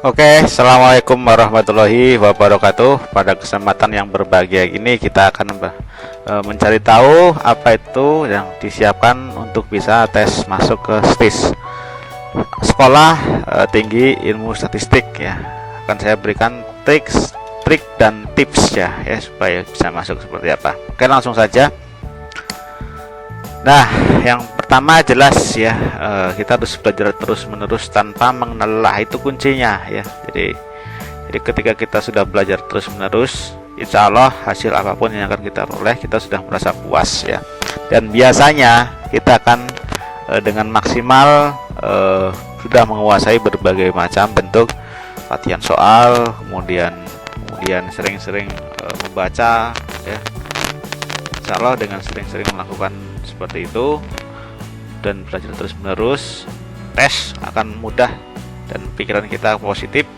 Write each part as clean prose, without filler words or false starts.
Oke, assalamualaikum warahmatullahi wabarakatuh. Pada kesempatan yang berbahagia ini kita akan mencari tahu apa itu yang disiapkan untuk bisa tes masuk ke STIS, Sekolah Tinggi Ilmu Statistik ya. Akan saya berikan trik dan tips ya supaya bisa masuk seperti apa. Oke, langsung saja. Nah, yang pertama jelas ya, kita harus belajar terus-menerus tanpa mengenal lelah, itu kuncinya ya. Jadi ketika kita sudah belajar terus-menerus, insya Allah hasil apapun yang akan kita peroleh, kita sudah merasa puas ya. Dan biasanya kita akan dengan maksimal sudah menguasai berbagai macam bentuk latihan soal, kemudian sering-sering membaca ya. Insya Allah dengan sering-sering melakukan seperti itu dan belajar terus menerus, tes akan mudah dan pikiran kita positif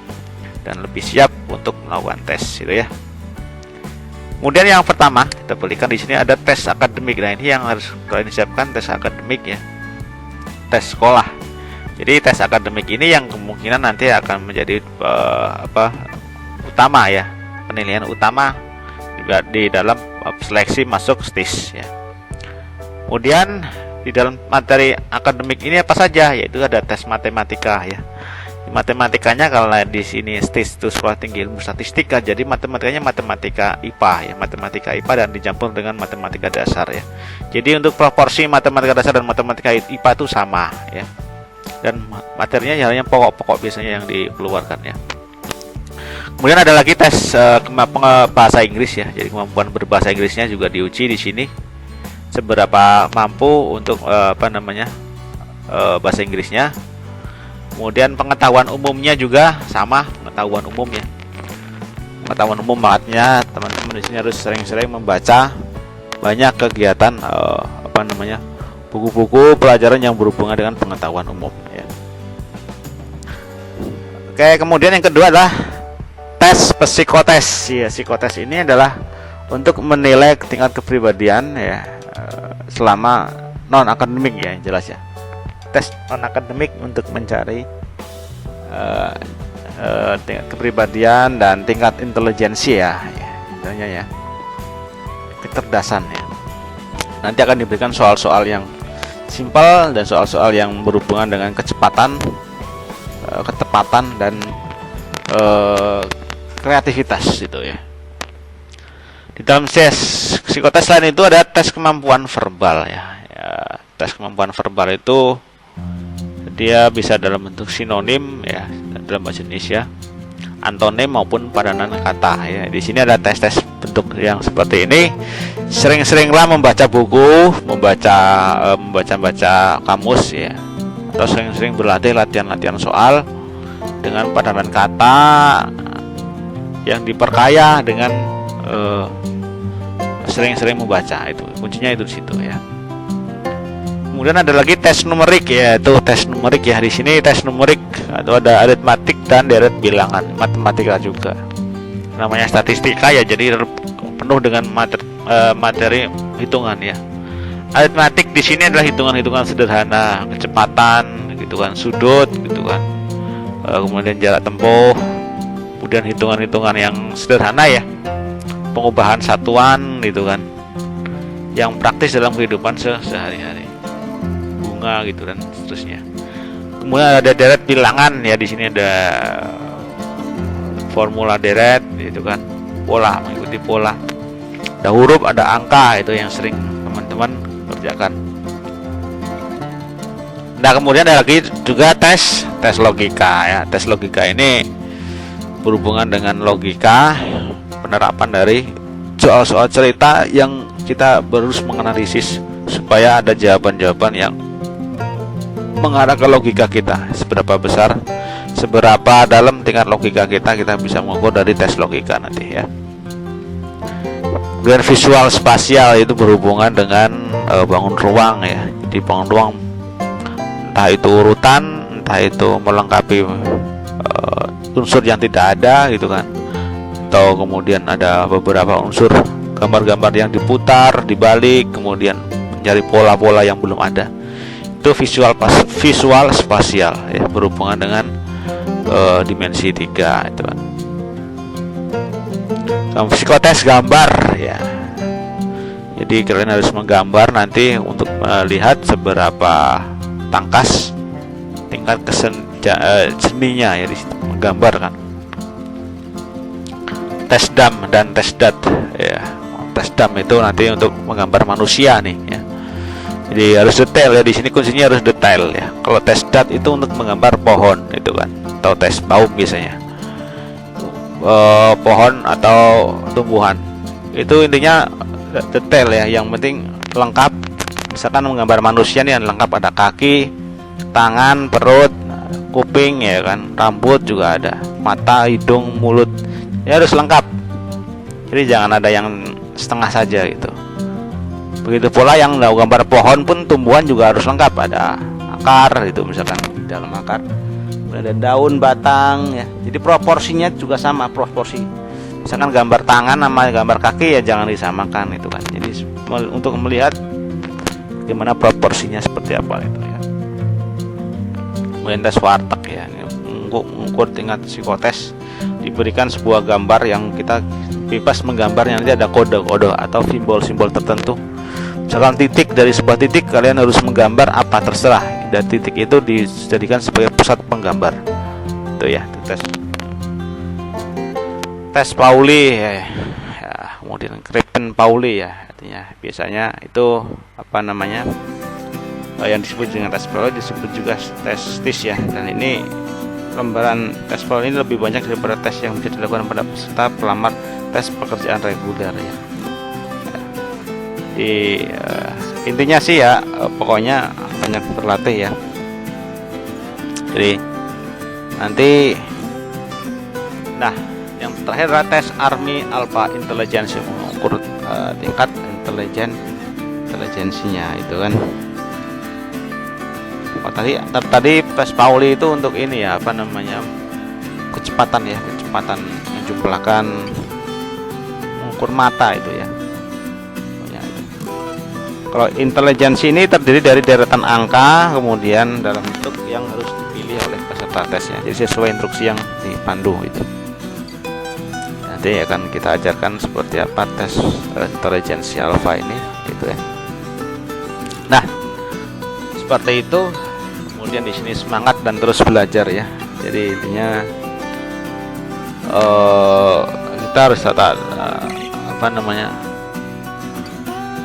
dan lebih siap untuk melakukan tes itu ya. Kemudian yang pertama kita berikan di sini ada tes akademik. Nah, ini yang harus kalian siapkan, tes akademik ya, tes sekolah. Jadi tes akademik ini yang kemungkinan nanti akan menjadi utama ya, penilaian utama juga di dalam seleksi masuk STIS ya. Kemudian di dalam materi akademik ini apa saja, yaitu ada tes matematika ya. Matematikanya kalau di sini STIS itu Sekolah Tinggi Ilmu Statistika, jadi matematikanya matematika IPA ya, matematika IPA dan dicampur dengan matematika dasar ya. Jadi untuk proporsi matematika dasar dan matematika IPA itu sama ya. Dan materinya hanya pokok-pokok biasanya yang dikeluarkan ya. Kemudian ada lagi tes bahasa Inggris ya. Jadi kemampuan berbahasa Inggrisnya juga diuji di sini. Seberapa mampu untuk bahasa Inggrisnya. Kemudian pengetahuan umumnya juga sama, pengetahuan umum ya. Pengetahuan umum makanya teman-teman di sini harus sering-sering membaca banyak kegiatan buku-buku pelajaran yang berhubungan dengan pengetahuan umum ya. Oke, kemudian yang kedua adalah tes psikotes ya. Psikotes ini adalah untuk menilai tingkat kepribadian ya selama non akademik ya, yang jelas ya. Tes non akademik untuk mencari tingkat kepribadian dan tingkat intelijensi ya, intinya ya, kecerdasan ya. Nanti akan diberikan soal-soal yang simpel dan soal-soal yang berhubungan dengan kecepatan, ketepatan dan kreativitas itu ya. Di dalam psikotes lain itu ada tes kemampuan verbal ya. Tes kemampuan verbal itu dia bisa dalam bentuk sinonim ya, dalam bahasa Indonesia, antonim maupun padanan kata ya. Di sini ada tes-tes bentuk yang seperti ini. Sering-seringlah membaca buku, membaca kamus ya, atau sering-sering berlatih latihan soal dengan padanan kata yang diperkaya dengan sering-sering membaca. Itu kuncinya, itu di situ ya. Kemudian ada lagi tes numerik ya, itu tes numerik ya. Di sini tes numerik atau ada aritmatik dan deret bilangan, matematika juga. Namanya statistika ya, jadi penuh dengan materi hitungan ya. Aritmatik di sini adalah hitungan-hitungan sederhana, kecepatan gitu kan, sudut gitu kan. Kemudian jarak tempuh, kemudian hitungan-hitungan yang sederhana ya, pengubahan satuan gitu kan, yang praktis dalam kehidupan sehari-hari, bunga gitu dan seterusnya. Kemudian ada deret bilangan ya, di sini ada formula deret gitu kan, pola, mengikuti pola. Ada huruf, ada angka, itu yang sering teman-teman kerjakan. Nah, kemudian ada lagi juga tes logika ya. Tes logika ini berhubungan dengan logika, penerapan dari soal-soal cerita yang kita harus menganalisis supaya ada jawaban-jawaban yang mengarah ke logika kita. Seberapa besar, seberapa dalam tingkat logika kita bisa mengukur dari tes logika nanti ya. Kemudian visual spasial itu berhubungan dengan bangun ruang ya. Jadi bangun ruang, entah itu urutan, entah itu melengkapi unsur yang tidak ada gitu kan, atau kemudian ada beberapa unsur gambar-gambar yang diputar, dibalik, kemudian mencari pola-pola yang belum ada. Itu visual spasial ya, berhubungan dengan dimensi 3 itu kan. Sama psikotes gambar ya. Jadi kalian harus menggambar nanti untuk melihat seberapa tangkas tingkat seninya ya di situ menggambar kan. Tes dam dan tes dat ya. Tes dam itu nanti untuk menggambar manusia nih ya. Jadi harus detail ya, di sini kuncinya harus detail ya. Kalau tes dat itu untuk menggambar pohon itu kan, atau tes baum biasanya. Pohon atau tumbuhan. Itu intinya detail ya, yang penting lengkap. Misalkan menggambar manusia nih lengkap, ada kaki, tangan, perut, kuping ya kan, rambut juga ada, mata, hidung, mulut. Ya harus lengkap. Jadi jangan ada yang setengah saja gitu. Begitu pula yang gambar pohon pun tumbuhan juga harus lengkap, ada akar itu misalkan di dalam akar, ada daun, batang ya. Jadi proporsinya juga sama, proporsi. Misalkan gambar tangan sama gambar kaki ya jangan disamakan itu kan. Jadi untuk melihat gimana proporsinya seperti apa itu ya. Kemudian tes warteg ya, mengukur tingkat psikotes, diberikan sebuah gambar yang kita bebas menggambarnya, nanti ada kode-kode atau simbol-simbol tertentu. Misalkan titik, dari sebuah titik kalian harus menggambar apa terserah, dan titik itu dijadikan sebagai pusat penggambar itu ya. Tes Pauli ya, kemudian Krippen Pauli ya, artinya biasanya itu apa namanya yang disebut dengan tes Pauli disebut juga tes TIS ya. Dan ini lembaran tes Pauli ini lebih banyak daripada tes yang bisa dilakukan pada peserta pelamar tes pekerjaan reguler ya. Intinya sih ya, pokoknya banyak berlatih ya. Jadi nanti, nah yang terakhir adalah tes Army Alpha Intelligence, mengukur tingkat intelijensinya itu kan. Oh, tadi tes Pauli itu untuk ini ya, apa namanya, kecepatan ya, kecepatan menjumlahkan, mengukur mata itu ya. Kalau intelijensi ini terdiri dari deretan angka, kemudian dalam bentuk yang harus dipilih oleh peserta tesnya. Jadi sesuai instruksi yang dipandu itu. Nanti akan kita ajarkan seperti apa tes intelijensi alfa ini, gitu ya. Nah, seperti itu. Kemudian di sini semangat dan terus belajar ya. Jadi intinya kita harus apa namanya,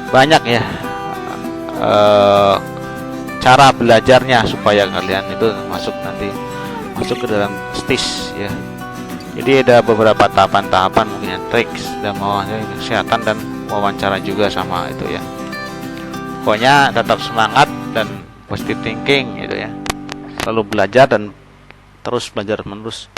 banyak ya. Cara belajarnya supaya kalian itu masuk ke dalam STIS ya. Jadi ada beberapa tahapan-tahapan, mungkin triks dan kesehatan dan wawancara juga sama itu ya. Pokoknya tetap semangat dan positive thinking gitu ya. Selalu belajar dan terus belajar menerus